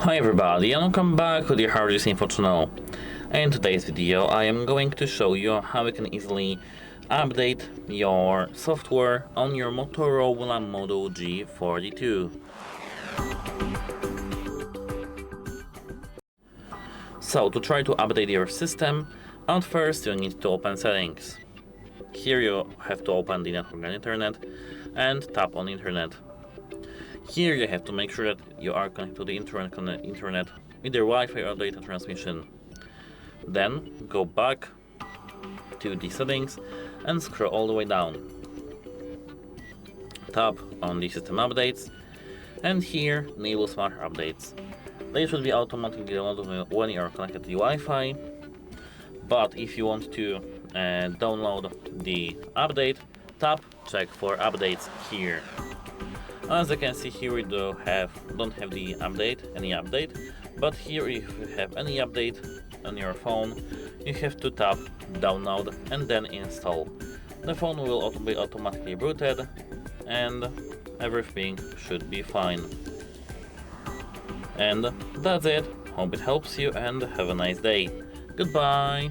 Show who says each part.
Speaker 1: Hi everybody, and welcome back to the HardReset.Info channel. In today's video I am going to show you how you can easily update your software on your Motorola Moto G42. So to try to update your system, at first you need to open settings. Here you have to open the network and internet and tap on internet. Here you have to make sure that you are connected to the internet, either Wi-Fi or data transmission. Then go back to the settings and scroll all the way down. Tap on the system updates and here enable smart updates. They should be automatically downloaded when you are connected to the Wi-Fi, but if you want to download the update, tap check for updates here. As you can see here, we don't have the any update, but here if you have any update on your phone, you have to tap download and then install. The phone will be automatically booted and everything should be fine. And that's it. Hope it helps you and have a nice day. Goodbye.